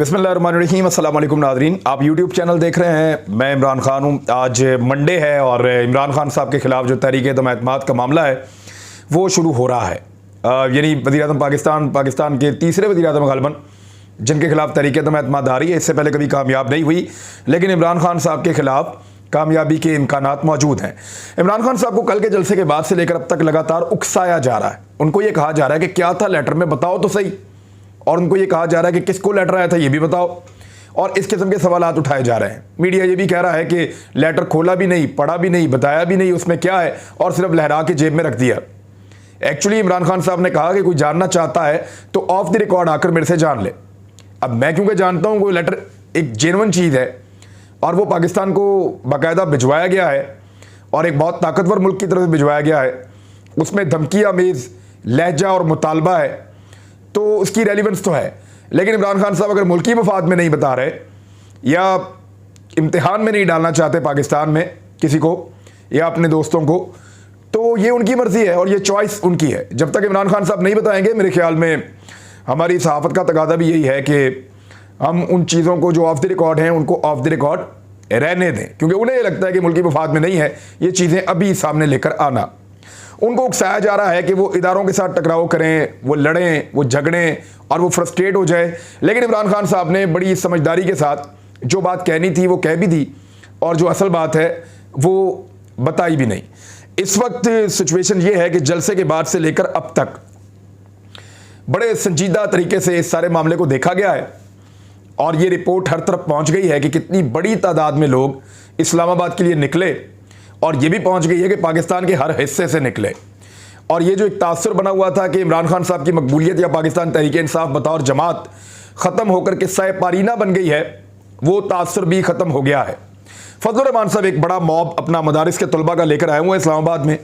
बिस्मिल्लाहिर्रहमानिर्रहीम, अस्सलाम वालेकुम नाज़रीन। आप यूट्यूब चैनल देख रहे हैं, मैं इमरान खान हूँ। आज मंडे है और इमरान खान साहब के ख़िलाफ़ जो तहरीक-ए-दम एतमाद का मामला है वो शुरू हो रहा है। यानी वज़ीर-ए-आज़म पाकिस्तान के तीसरे वज़ीर-ए-आज़म ग़ालिबन जिनके ख़िलाफ़ तहरीक-ए-दम एतमाद आ रही है, इससे पहले कभी कामयाब नहीं हुई, लेकिन इमरान खान साहब के ख़िलाफ़ कामयाबी के इम्कानात मौजूद हैं। इमरान खान साहब को कल के जलसे के बाद से लेकर अब तक लगातार उकसाया जा रहा है। उनको ये कहा जा रहा है कि क्या था लेटर में, बताओ तो सही। और उनको ये कहा जा रहा है कि किसको लेटर आया था ये भी बताओ। और इस किस्म के सवालात उठाए जा रहे हैं। मीडिया ये भी कह रहा है कि लेटर खोला भी नहीं, पढ़ा भी नहीं, बताया भी नहीं उसमें क्या है, और सिर्फ लहरा के जेब में रख दिया। एक्चुअली इमरान खान साहब ने कहा कि कोई जानना चाहता है तो ऑफ द रिकॉर्ड आकर मेरे से जान ले। अब मैं क्योंकि जानता हूँ वो लेटर एक जेन्युइन चीज़ है और वो पाकिस्तान को बाकायदा भिजवाया गया है और एक बहुत ताकतवर मुल्क की तरफ से भिजवाया गया है, उसमें धमकी आमेज़ लहजा और मुतालबा है, तो उसकी रेलिवेंस तो है। लेकिन इमरान खान साहब अगर मुल्की मफाद में नहीं बता रहे या इम्तिहान में नहीं डालना चाहते पाकिस्तान में किसी को या अपने दोस्तों को, तो ये उनकी मर्ज़ी है और ये चॉइस उनकी है। जब तक इमरान खान साहब नहीं बताएंगे, मेरे ख्याल में हमारी सहाफ़त का तकादा भी यही है कि हम उन चीज़ों को जो ऑफ द रिकॉर्ड हैं उनको ऑफ द रिकॉर्ड रहने दें, क्योंकि उन्हें ये लगता है कि मुल्की मफाद में नहीं है ये चीज़ें अभी सामने लेकर आना। उनको उकसाया जा रहा है कि वो इदारों के साथ टकराव करें, वो लड़ें, वो झगड़ें और वो फ्रस्ट्रेट हो जाए। लेकिन इमरान खान साहब ने बड़ी समझदारी के साथ जो बात कहनी थी वो कह भी दी और जो असल बात है वो बताई भी नहीं। इस वक्त सिचुएशन ये है कि जलसे के बाद से लेकर अब तक बड़े संजीदा तरीके से इस सारे मामले को देखा गया है और ये रिपोर्ट हर तरफ पहुंच गई है कि कितनी बड़ी तादाद में लोग इस्लामाबाद के लिए निकले, और ये भी पहुंच गई है कि पाकिस्तान के हर हिस्से से निकले। और ये जो एक तासुर बना हुआ था कि इमरान खान साहब की मकबूलियत या पाकिस्तान तहरीक-ए-इंसाफ बतौर जमात ख़त्म होकर किस्सा पारीना बन गई है, वो तासुर भी ख़त्म हो गया है। फजलुर रहमान साहब एक बड़ा मॉब अपना मदारिस के तलबा का लेकर आए हुए हैं इस्लामाबाद में,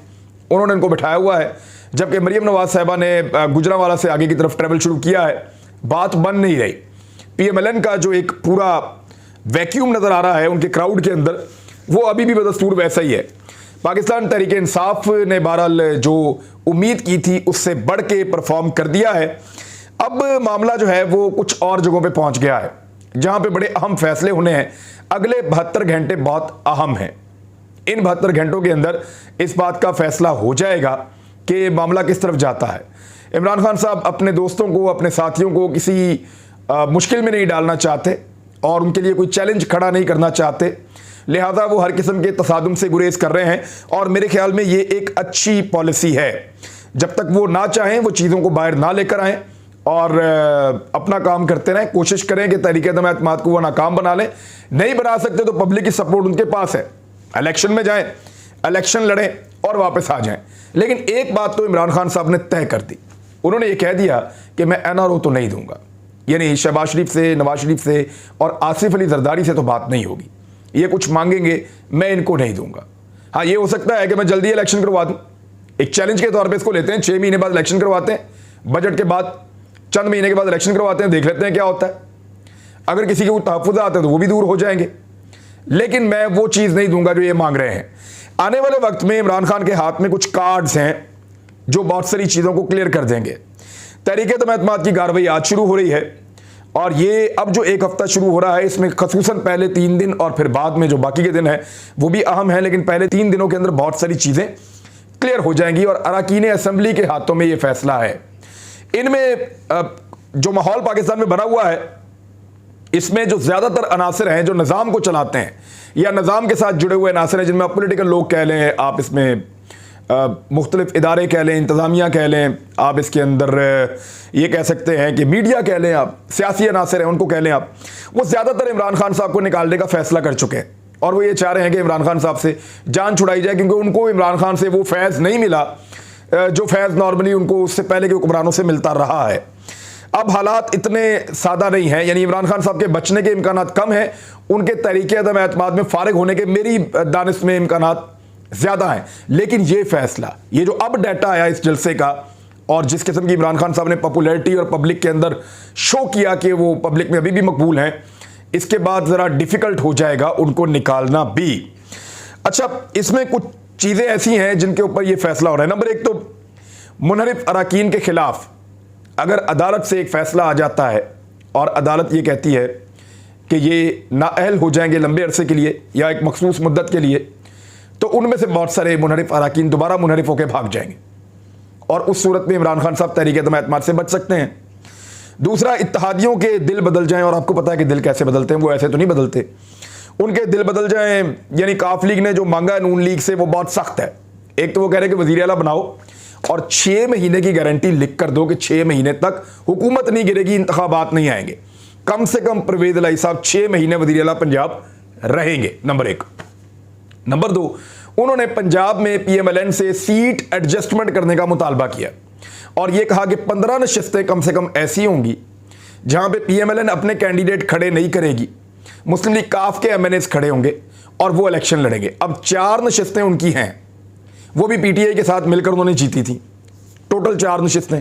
उन्होंने इनको बिठाया हुआ है। जबकि मरीम नवाज साहिबा ने गुजरांवाला से आगे की तरफ ट्रैवल शुरू किया है, बात बन नहीं रही। PMLN का जो एक पूरा वैक्यूम नज़र आ रहा है उनके क्राउड के अंदर, वो अभी भी बदस्तूर वैसा ही है। पाकिस्तान तहरीक-ए-इंसाफ ने बहरहाल जो उम्मीद की थी उससे बढ़ के परफॉर्म कर दिया है। अब मामला जो है वो कुछ और जगहों पे पहुंच गया है जहां पे बड़े अहम फैसले होने हैं। अगले 72 घंटे बहुत अहम हैं। इन 72 घंटों के अंदर इस बात का फैसला हो जाएगा कि मामला किस तरफ जाता है। इमरान खान साहब अपने दोस्तों को, अपने साथियों को किसी मुश्किल में नहीं डालना चाहते और उनके लिए कोई चैलेंज खड़ा नहीं करना चाहते, लिहाजा वो हर किस्म के तसादुम से गुरेज कर रहे हैं। और मेरे ख्याल में ये एक अच्छी पॉलिसी है। जब तक वो ना चाहें वो चीज़ों को बाहर ना लेकर आएँ और अपना काम करते रहें, कोशिश करें कि तहरीक-ए-दम एतमाद को वो नाकाम बना लें। नहीं बना सकते तो पब्लिक की सपोर्ट उनके पास है, इलेक्शन में जाएँ, इलेक्शन लड़ें और वापस आ जाएँ। लेकिन एक बात तो इमरान खान साहब ने तय कर दी, उन्होंने ये कह दिया कि मैं NRO तो नहीं दूंगा, यानी शहबाज शरीफ से, नवाज शरीफ से और आसिफ अली जरदारी से तो बात नहीं होगी। ये कुछ मांगेंगे, मैं इनको नहीं दूंगा। हाँ, ये हो सकता है कि मैं जल्दी इलेक्शन करवा दूं, एक चैलेंज के तौर पे इसको लेते हैं। 6 महीने बाद इलेक्शन करवाते हैं, बजट के बाद चंद महीने के बाद इलेक्शन करवाते हैं, देख लेते हैं क्या होता है। अगर किसी के कोई तहफ़्फ़ुज़ आते हैं तो वो भी दूर हो जाएंगे। लेकिन मैं वो चीज़ नहीं दूंगा जो ये मांग रहे हैं। आने वाले वक्त में इमरान खान के हाथ में कुछ कार्ड्स हैं जो बहुत सारी चीज़ों को क्लियर कर देंगे। तहरीक-ए-दम एतमाद की कार्रवाई आज शुरू हो रही है और ये अब जो एक हफ्ता शुरू हो रहा है इसमें खसूसन पहले 3 दिन और फिर बाद में जो बाकी के दिन है वो भी अहम है, लेकिन पहले 3 दिनों के अंदर बहुत सारी चीज़ें क्लियर हो जाएंगी और अरकान असम्बली के हाथों में ये फैसला है। इनमें जो माहौल पाकिस्तान में बना हुआ है, इसमें जो ज़्यादातर अनासर हैं जो निज़ाम को चलाते हैं या निज़ाम के साथ जुड़े हुए अनासर हैं, जिनमें आप पोलिटिकल लोग कह लें, आप इसमें मुख्तलिफ इदारे कह लें, इंतज़ामिया कह लें, आप इसके अंदर ये कह सकते हैं कि मीडिया कह लें, आप सियासी अनासर हैं उनको कह लें, आप वो ज़्यादातर इमरान खान साहब को निकालने का फ़ैसला कर चुके हैं और वो ये चाह रहे हैं कि इमरान खान साहब से जान छुड़ाई जाए, क्योंकि उनको इमरान खान से वो फैज़ नहीं मिला जो फैज़ नॉर्मली उनको उससे पहले के हुक्मरानों से मिलता रहा है। अब हालात इतने सादा नहीं हैं, यानी इमरान खान साहब के बचने के इम्कानात कम हैं, उनके तहरीक-ए-दम एतमाद में फारिग होने के मेरी दानिश में इम्कानात ज़्यादा हैं। लेकिन ये फैसला, ये जो अब डाटा आया इस जलसे का और जिस किस्म की इमरान खान साहब ने पॉपुलैरिटी और पब्लिक के अंदर शो किया कि वो पब्लिक में अभी भी मकबूल हैं, इसके बाद ज़रा डिफ़िकल्ट हो जाएगा उनको निकालना भी। अच्छा, इसमें कुछ चीज़ें ऐसी हैं जिनके ऊपर ये फैसला हो रहा है। नंबर 1 तो मुनहरिफ अराकीन के ख़िलाफ़ अगर अदालत से एक फ़ैसला आ जाता है और अदालत ये कहती है कि ये नाअहल हो जाएंगे लंबे अरसे के लिए या एक मखसूस मुद्दत के लिए, तो उनमें से बहुत सारे मुनहरिफ अरकान दोबारा मुनहरिफ होकर भाग जाएंगे और उस सूरत में इमरान खान साहब तहरीक एतमाद से बच सकते हैं। दूसरा, इत्तेहादियों के दिल बदल जाएं, और आपको पता है कि दिल कैसे बदलते हैं, वो ऐसे तो नहीं बदलते, उनके दिल बदल जाएं। यानी काफ लीग ने जो मांगा है नून लीग से वो बहुत सख्त है। एक तो वो कह रहे हैं कि वज़ीर आला बनाओ और 6 महीने की गारंटी लिख कर दो कि 6 महीने तक हुकूमत नहीं गिरेगी, इंतखाबात नहीं आएंगे। कम से कम परवेज़ इलाही साहब 6 महीने वज़ीर आला पंजाब रहेंगे, नंबर 1। नंबर 2, उन्होंने पंजाब में PMLN से सीट एडजस्टमेंट करने का मुतालबा किया और यह कहा कि 15 नशिस्तें कम से कम ऐसी होंगी जहां पे PMLN अपने कैंडिडेट खड़े नहीं करेगी, मुस्लिम लीग काफ के MNAs खड़े होंगे और वो इलेक्शन लड़ेंगे। अब 4 नशिस्तें उनकी हैं, वो भी PTI के साथ मिलकर उन्होंने जीती थी। टोटल 4 नशिस्तें।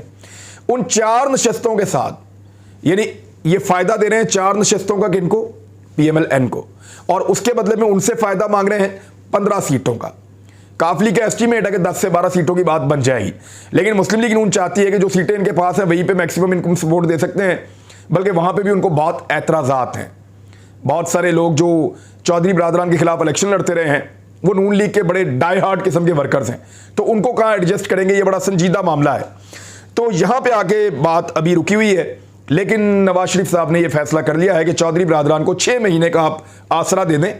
उन 4 नशिस्तों के साथ यानी ये फ़ायदा दे रहे हैं 4 नशिस्तों का किनको? PMLN को, और उसके बदले में उनसे फ़ायदा मांग रहे हैं 15 सीटों का। काफ लीग का एस्टीमेट है कि 10 से 12 सीटों की बात बन जाएगी, लेकिन मुस्लिम लीग नून चाहती है कि जो सीटें इनके पास हैं वहीं पे मैक्सिमम इनकम सपोर्ट दे सकते हैं, बल्कि वहाँ पे भी उनको बहुत एतराज़ात हैं। बहुत सारे लोग जो चौधरी बरादरान के खिलाफ इलेक्शन लड़ते रहे हैं वो नून लीग के बड़े डाई हार्ड किस्म के वर्कर्स हैं, तो उनको कहाँ एडजस्ट करेंगे, ये बड़ा संजीदा मामला है। तो यहाँ पे आके बात अभी रुकी हुई है, लेकिन नवाज शरीफ साहब ने यह फैसला कर लिया है कि चौधरी बरादरान को 6 महीने का आप आसरा दे दें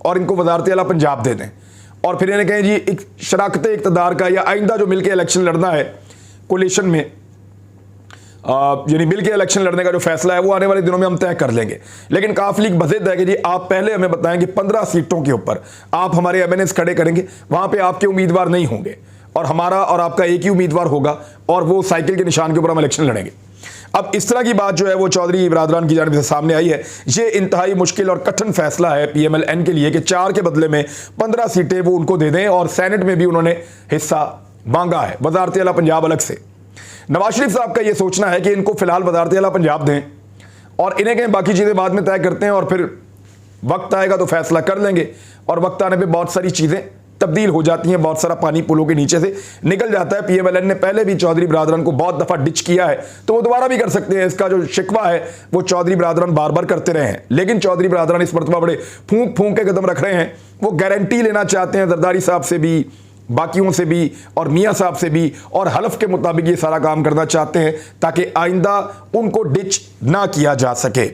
और इनको वज़ारत आला पंजाब दे दें, और फिर इन्हें कहें जी एक शराकत इक़्तिदार का या आइंदा जो मिलकर इलेक्शन लड़ना है कोलिशन में, यानी मिल के इलेक्शन लड़ने का जो फैसला है वो आने वाले दिनों में हम तय कर लेंगे। लेकिन काफ लीग बज़िद है कि जी आप पहले हमें बताएं कि 15 सीटों के ऊपर आप हमारे MNAs खड़े करेंगे, वहाँ पे आपके उम्मीदवार नहीं होंगे और हमारा और आपका एक ही उम्मीदवार होगा और वो साइकिल के निशान के ऊपर हम इलेक्शन लड़ेंगे। अब इस तरह की बात जो है वो चौधरी बरादरान की जानिब से सामने आई है। ये इंतहाई मुश्किल और कठिन फैसला है PMLN के लिए कि 4 के बदले में 15 सीटें वो उनको दे दें, और सेनेट में भी उन्होंने हिस्सा मांगा है वज़ारत आला पंजाब अलग से। नवाज शरीफ साहब का ये सोचना है कि इनको फिलहाल वज़ारत आला पंजाब दें और इन्हें कहें बाकी चीज़ें बाद में तय करते हैं और फिर वक्त आएगा तो फैसला कर लेंगे, और वक्त आने पर बहुत सारी चीज़ें तब्दील हो जाती हैं, बहुत सारा पानी पुलों के नीचे से निकल जाता है। PMLN ने पहले भी चौधरी बरादरान को बहुत दफ़ा डिच किया है, तो वो दोबारा भी कर सकते हैं। इसका जो शिकवा है वो चौधरी बरादरान बार बार करते रहे हैं, लेकिन चौधरी बरादरान इस मरतबा बड़े फूंक फूंक के कदम रख रहे हैं। वो गारंटी लेना चाहते हैं जरदारी साहब से भी, बाकियों से भी और मियाँ साहब से भी, और हलफ के मुताबिक ये सारा काम करना चाहते हैं ताकि आइंदा उनको डिच ना किया जा सके।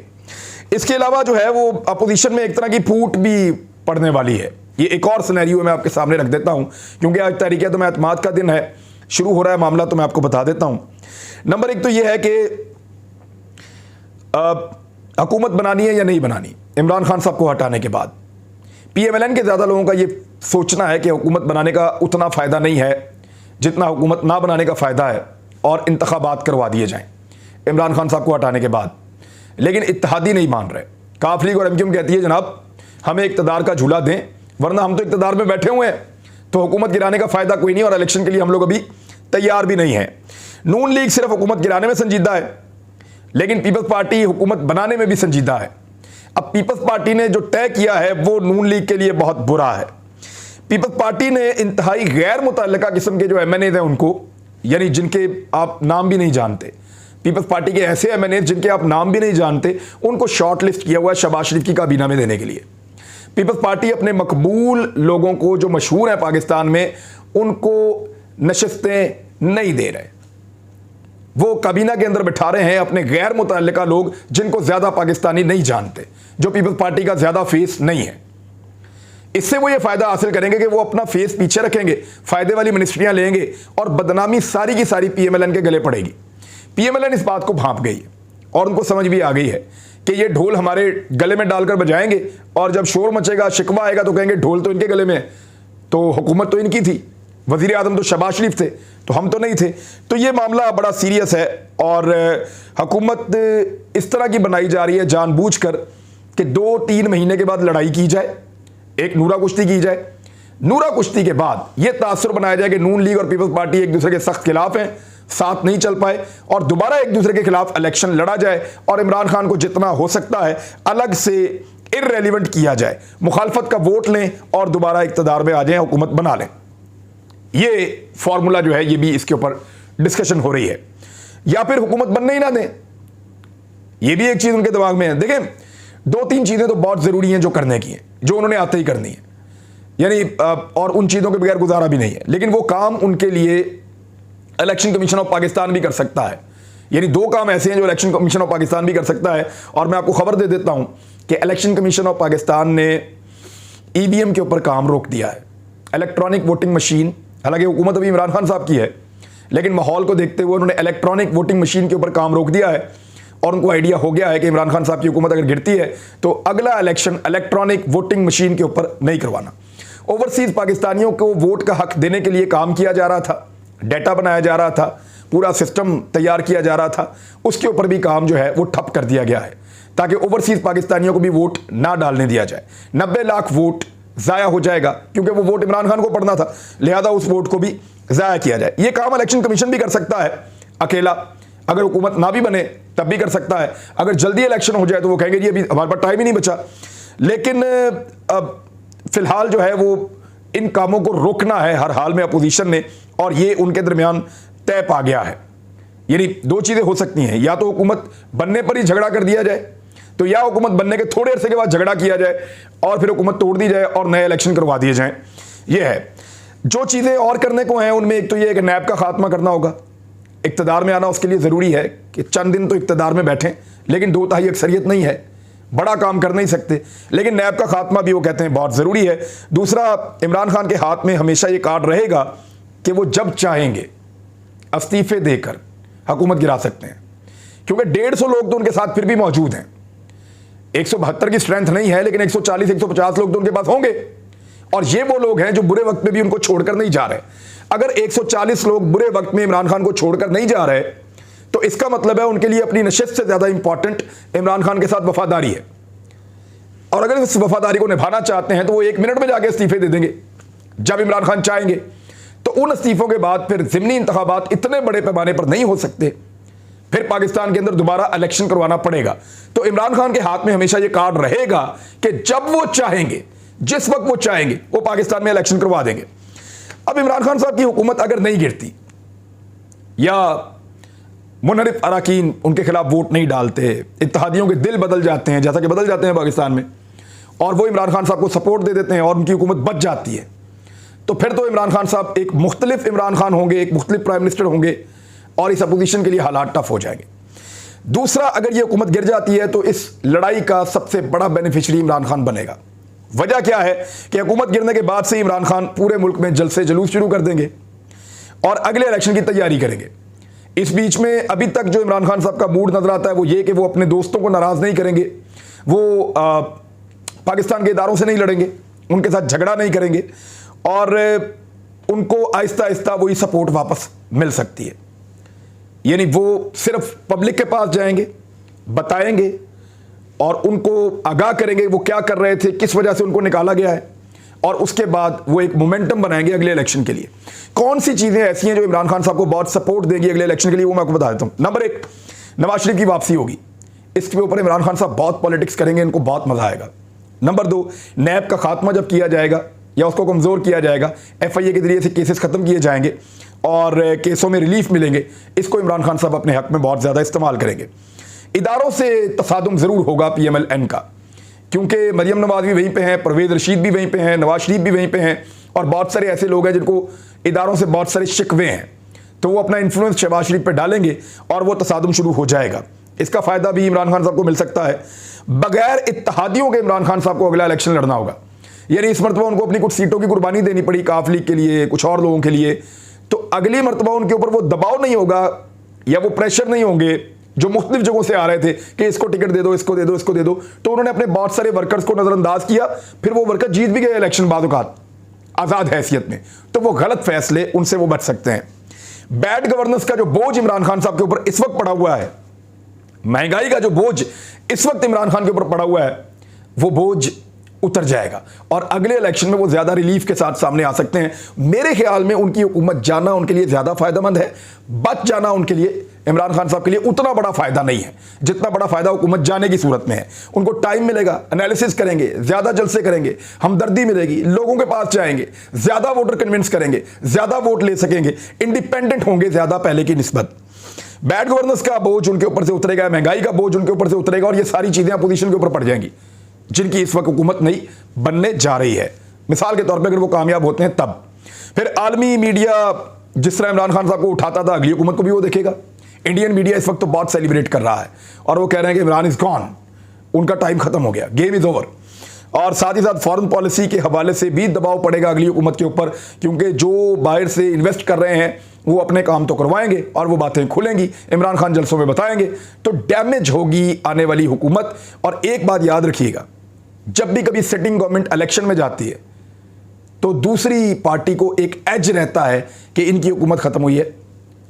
इसके अलावा जो है वो अपोजिशन में एक तरह की फूट भी पड़ने वाली है। ये एक और सिनेरियो मैं आपके सामने रख देता हूं, क्योंकि आज तहरीक एतमाद का दिन है, शुरू हो रहा है मामला, तो मैं आपको बता देता हूं। नंबर 1 तो ये है कि हुकूमत बनानी है या नहीं बनानी। इमरान खान साहब को हटाने के बाद PMLN के ज़्यादा लोगों का ये सोचना है कि हुकूमत बनाने का उतना फ़ायदा नहीं है जितना हुकूमत ना बनाने का फ़ायदा है, और इंतखाबात करवा दिए जाएँ इमरान खान साहब को हटाने के बाद। लेकिन इत्तेहादी नहीं मान रहे। काफ लीग और MQM कहती है जनाब हमें इक़्तिदार का झूला दें, वरना हम तो इक़्तिदार में बैठे हुए हैं, तो हुकूमत गिराने का फ़ायदा कोई नहीं, और इलेक्शन के लिए हम लोग अभी तैयार भी नहीं हैं। नून लीग सिर्फ हुकूमत गिराने में संजीदा है, लेकिन पीपल्स पार्टी हुकूमत बनाने में भी संजीदा है। अब पीपल्स पार्टी ने जो तय किया है वो नून लीग के लिए बहुत बुरा है। पीपल्स पार्टी ने इंतहाई गैर मुतल्लिका किस्म के जो MNAs हैं उनको, यानी जिनके आप नाम भी नहीं जानते, पीपल्स पार्टी के ऐसे MNAs जिनके आप नाम भी नहीं जानते, उनको शॉर्ट लिस्ट किया हुआ है शहबाज शरीफ की काबीना में देने के लिए। पीपल्स पार्टी अपने मकबूल लोगों को जो मशहूर है पाकिस्तान में, उनको नशिस्तें नहीं दे रहे, वो काबीना के अंदर बिठा रहे हैं अपने गैर मुतल्लिका लोग जिनको ज़्यादा पाकिस्तानी नहीं जानते, जो पीपल्स पार्टी का ज़्यादा फेस नहीं है। इससे वो ये फ़ायदा हासिल करेंगे कि वो अपना फेस पीछे रखेंगे, फ़ायदे वाली मिनिस्ट्रियाँ लेंगे, और बदनामी सारी की सारी PMLN के गले पड़ेगी। PMLN इस बात को भांप गई है और उनको समझ भी आ गई है कि ये ढोल हमारे गले में डालकर बजाएंगे, और जब शोर मचेगा, शिकवा आएगा, तो कहेंगे ढोल तो इनके गले में है, तो हुकूमत तो इनकी थी, वज़ीर आज़म तो शहबाज शरीफ थे, तो हम तो नहीं थे। तो ये मामला बड़ा सीरियस है, और हुकूमत इस तरह की बनाई जा रही है जानबूझकर कि 2-3 महीने के बाद लड़ाई की जाए, एक नूरा कुश्ती की जाए, नूरा कुश्ती के बाद ये तासुर बनाया जाए कि नून लीग और पीपल्स पार्टी एक दूसरे के सख्त खिलाफ हैं, साथ नहीं चल पाए, और दोबारा एक दूसरे के खिलाफ इलेक्शन लड़ा जाए, और इमरान खान को जितना हो सकता है अलग से इररेलेवेंट किया जाए, मुखालफत का वोट लें और दोबारा इक़्तिदार में आ जाएं, हुकूमत बना लें। ये फार्मूला जो है ये भी इसके ऊपर डिस्कशन हो रही है। या फिर हुकूमत बनने ही ना दें, ये भी एक चीज उनके दिमाग में है। देखें, 2-3 चीजें तो बहुत जरूरी हैं जो करने की हैं, जो उन्होंने आते ही करनी है, यानी और उन चीजों के बगैर गुजारा भी नहीं है। लेकिन वो काम उनके लिए इलेक्शन कमीशन ऑफ पाकिस्तान भी कर सकता है। यानी 2 काम ऐसे हैं जो इलेक्शन कमीशन ऑफ पाकिस्तान भी कर सकता है। और मैं आपको खबर दे देता हूं कि इलेक्शन कमीशन ऑफ पाकिस्तान ने ईवीएम के ऊपर काम रोक दिया है। इलेक्ट्रॉनिक वोटिंग मशीन, हालांकि हुकूमत अभी इमरान खान साहब की है, लेकिन माहौल को देखते हुए उन्होंने इलेक्ट्रॉनिक वोटिंग मशीन के ऊपर काम रोक दिया है। और उनको आइडिया हो गया है कि इमरान खान साहब की हुकूमत अगर गिरती है तो अगला इलेक्शन इलेक्ट्रॉनिक वोटिंग मशीन के ऊपर नहीं करवाना। ओवरसीज पाकिस्तानियों को वोट का हक देने के लिए काम किया जा रहा था, डेटा बनाया जा रहा था, पूरा सिस्टम तैयार किया जा रहा था, उसके ऊपर भी काम जो है वो ठप कर दिया गया है ताकि ओवरसीज पाकिस्तानियों को भी वोट ना डालने दिया जाए। 90 लाख वोट ज़ाया हो जाएगा क्योंकि वो वोट इमरान खान को पड़ना था, लिहाजा उस वोट को भी ज़ाया किया जाए। ये काम इलेक्शन कमीशन भी कर सकता है अकेला, अगर हुकूमत ना भी बने तब भी कर सकता है। अगर जल्दी इलेक्शन हो जाए तो वो कहेंगे जी अभी हमारे पास टाइम ही नहीं बचा। लेकिन अब फिलहाल जो है वो इन कामों को रोकना है हर हाल में अपोजिशन ने, और ये उनके दरमियान तय पा गया है। यानी 2 चीजें हो सकती हैं, या तो हुकूमत बनने पर ही झगड़ा कर दिया जाए, तो या हुकूमत बनने के थोड़े अरसे के बाद झगड़ा किया जाए और फिर हुकूमत तोड़ दी जाए और नए इलेक्शन करवा दिए जाएं। ये है जो चीजें और करने को हैं उनमें एक तो ये कि नैब का खात्मा करना होगा। इक्तदार में आना उसके लिए ज़रूरी है कि चंद दिन तो इक्तदार में बैठें, लेकिन 2/3 अक्सरियत नहीं है, बड़ा काम कर नहीं सकते। लेकिन नैब का खात्मा भी वो कहते हैं बहुत ज़रूरी है। दूसरा, इमरान खान के हाथ में हमेशा ये कार्ड रहेगा कि वो जब चाहेंगे इस्तीफे देकर हुकूमत गिरा सकते हैं, क्योंकि 150 लोग तो उनके साथ फिर भी मौजूद हैं। 172 की स्ट्रेंथ नहीं है, लेकिन 140-150 लोग तो उनके पास होंगे, और ये वो लोग हैं जो बुरे वक्त में भी उनको छोड़कर नहीं जा रहे। अगर 140 लोग बुरे वक्त में इमरान खान को छोड़कर नहीं जा रहे तो इसका मतलब है उनके लिए अपनी नशिस्त से ज्यादा इंपॉर्टेंट इमरान खान के साथ वफादारी है। और अगर इस वफादारी को निभाना चाहते हैं तो वो 1 मिनट में जाके इस्तीफे दे देंगे जब इमरान खान चाहेंगे। तो उन इस्तीफों के बाद फिर ज़िमनी इंतखाबात इतने बड़े पैमाने पर नहीं हो सकते, फिर पाकिस्तान के अंदर दोबारा इलेक्शन करवाना पड़ेगा। तो इमरान खान के हाथ में हमेशा ये कार्ड रहेगा कि जब वो चाहेंगे, जिस वक्त वो चाहेंगे, वो पाकिस्तान में इलेक्शन करवा देंगे। अब इमरान खान साहब की हुकूमत अगर नहीं गिरती या मुनहरिफ अराकीन उनके खिलाफ वोट नहीं डालते, इत्तेहादियों के दिल बदल जाते हैं जैसा कि बदल जाते हैं पाकिस्तान में, और वो इमरान खान साहब को सपोर्ट दे देते हैं और उनकी हुकूमत बच जाती है, तो फिर तो इमरान खान साहब एक मुख्तलिफ इमरान खान होंगे, एक मुख्तलिफ प्राइम मिनिस्टर होंगे, और इस अपोजिशन के लिए हालात टफ हो जाएंगे। दूसरा, अगर ये हुकूमत गिर जाती है तो इस लड़ाई का सबसे बड़ा बेनिफिशरी इमरान खान बनेगा। वजह क्या है कि हुकूमत गिरने के बाद से इमरान खान पूरे मुल्क में जलसे जुलूस शुरू कर देंगे और अगले इलेक्शन की तैयारी करेंगे। इस बीच में अभी तक जो इमरान खान साहब का मूड नजर आता है वो ये कि वो अपने दोस्तों को नाराज नहीं करेंगे, वो पाकिस्तान के इदारों से नहीं लड़ेंगे, उनके साथ झगड़ा नहीं करेंगे, और उनको आहिस्ता आहिस्ता वही सपोर्ट वापस मिल सकती है। यानी वो सिर्फ पब्लिक के पास जाएंगे, बताएंगे और उनको आगाह करेंगे वो क्या कर रहे थे, किस वजह से उनको निकाला गया है, और उसके बाद वो एक मोमेंटम बनाएंगे अगले इलेक्शन के लिए। कौन सी चीज़ें ऐसी हैं जो इमरान खान साहब को बहुत सपोर्ट देंगी अगले इलेक्शन के लिए, वो मैं आपको बता देता हूँ। नंबर 1, नवाज शरीफ की वापसी होगी, इसके ऊपर इमरान खान साहब बहुत पॉलिटिक्स करेंगे, इनको बहुत मजा आएगा। नंबर 2, नैब का खात्मा जब किया जाएगा या उसको कमज़ोर किया जाएगा, FIA के जरिए से केसेस ख़त्म किए जाएंगे और केसों में रिलीफ मिलेंगे, इसको इमरान खान साहब अपने हक में बहुत ज़्यादा इस्तेमाल करेंगे। इदारों से तसादुम ज़रूर होगा PMLN का, क्योंकि मरियम नवाज भी वहीं पे हैं, परवेज़ रशीद भी वहीं पे हैं, नवाज शरीफ भी वहीं पे हैं, और बहुत सारे ऐसे लोग हैं जिनको इदारों से बहुत सारे शिकवे हैं, तो वो अपना इन्फ्लुएंस शहबाज शरीफ पे डालेंगे और वो तसादुम शुरू हो जाएगा। इसका फ़ायदा भी इमरान खान साहब को मिल सकता है। बगैर इत्तेहादियों के इमरान खान साहब को अगला इलेक्शन लड़ना होगा, यानी इस मरतबा उनको अपनी कुछ सीटों की कुर्बानी देनी पड़ी काफ लीग के लिए, कुछ और लोगों के लिए, तो अगली मरतबा उनके ऊपर वो दबाव नहीं होगा या वो प्रेशर नहीं होंगे जो मुख्तलिफ जगहों से आ रहे थे कि इसको टिकट दे दो, इसको दे दो, इसको दे दो। तो उन्होंने अपने बहुत सारे वर्कर्स को नज़रअंदाज किया, फिर वो वर्कर जीत भी गए इलेक्शन बाद औक़ात आज़ाद हैसियत में, तो वो गलत फैसले उनसे वो बच सकते हैं। बैड गवर्नेंस का जो बोझ इमरान खान साहब के ऊपर इस वक्त पड़ा हुआ है, महंगाई का जो बोझ इस वक्त इमरान खान के ऊपर पड़ा हुआ है, वो बोझ उतर जाएगा और अगले इलेक्शन में वो ज़्यादा रिलीफ के साथ सामने आ सकते हैं। मेरे ख्याल में उनकी हुकूमत जाना उनके लिए ज़्यादा फ़ायदेमंद है, बच जाना उनके लिए, इमरान खान साहब के लिए उतना बड़ा फ़ायदा नहीं है जितना बड़ा फ़ायदा हुकूमत जाने की सूरत में है। उनको टाइम मिलेगा, एनालिसिस करेंगे, ज़्यादा जलसे करेंगे, हमदर्दी मिलेगी, लोगों के पास जाएंगे, ज़्यादा वोटर कन्विंस करेंगे, ज़्यादा वोट ले सकेंगे, इंडिपेंडेंट होंगे ज़्यादा पहले की निस्बत। बैड गवर्नेंस का बोझ उनके ऊपर से उतरेगा, महंगाई का बोझ उनके ऊपर से उतरेगा और ये सारी चीजें अपोजिशन के ऊपर पड़ जाएंगी जिनकी इस वक्त हुकूमत नहीं बनने जा रही है। मिसाल के तौर पे अगर वो कामयाब होते हैं तब फिर आलमी मीडिया जिस तरह इमरान खान साहब को उठाता था अगली हुकूमत को भी वो देखेगा। इंडियन मीडिया इस वक्त तो बहुत सेलिब्रेट कर रहा है और वो कह रहे हैं कि इमरान इज गॉन, उनका टाइम खत्म हो गया, गेम इज ओवर। और साथ ही साथ फॉरेन पॉलिसी के हवाले से भी दबाव पड़ेगा अगली हुकूमत के ऊपर, क्योंकि जो बाहर से इन्वेस्ट कर रहे हैं वो अपने काम तो करवाएंगे और वो बातें खुलेंगी, इमरान खान जलसों में बताएंगे, तो डैमेज होगी आने वाली हुकूमत। और एक बात याद रखिएगा, जब भी कभी सिटिंग गवर्नमेंट इलेक्शन में जाती है तो दूसरी पार्टी को एक एज रहता है कि इनकी हुकूमत खत्म हुई है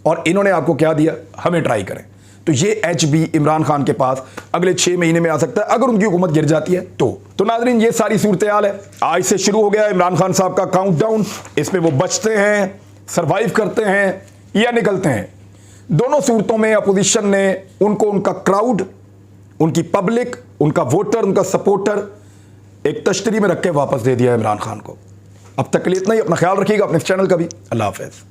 और इन्होंने आपको क्या दिया, हमें ट्राई करें। तो ये एज भी इमरान खान के पास अगले 6 महीने में आ सकता है अगर उनकी हुकूमत गिर जाती है तो नाज़रीन ये सारी सूरत हाल है। आज से शुरू हो गया इमरान खान साहब का काउंटडाउन, इसमें वो बचते हैं, सर्वाइव करते हैं या निकलते हैं। दोनों सूरतों में अपोजिशन ने उनको उनका क्राउड, उनकी पब्लिक, उनका वोटर, उनका सपोर्टर एक तश्तरी में रख के वापस दे दिया इमरान खान को। अब तक के लिए इतना ही, अपना ख्याल रखिएगा, अपने चैनल का भी। अल्लाह हाफ़िज़।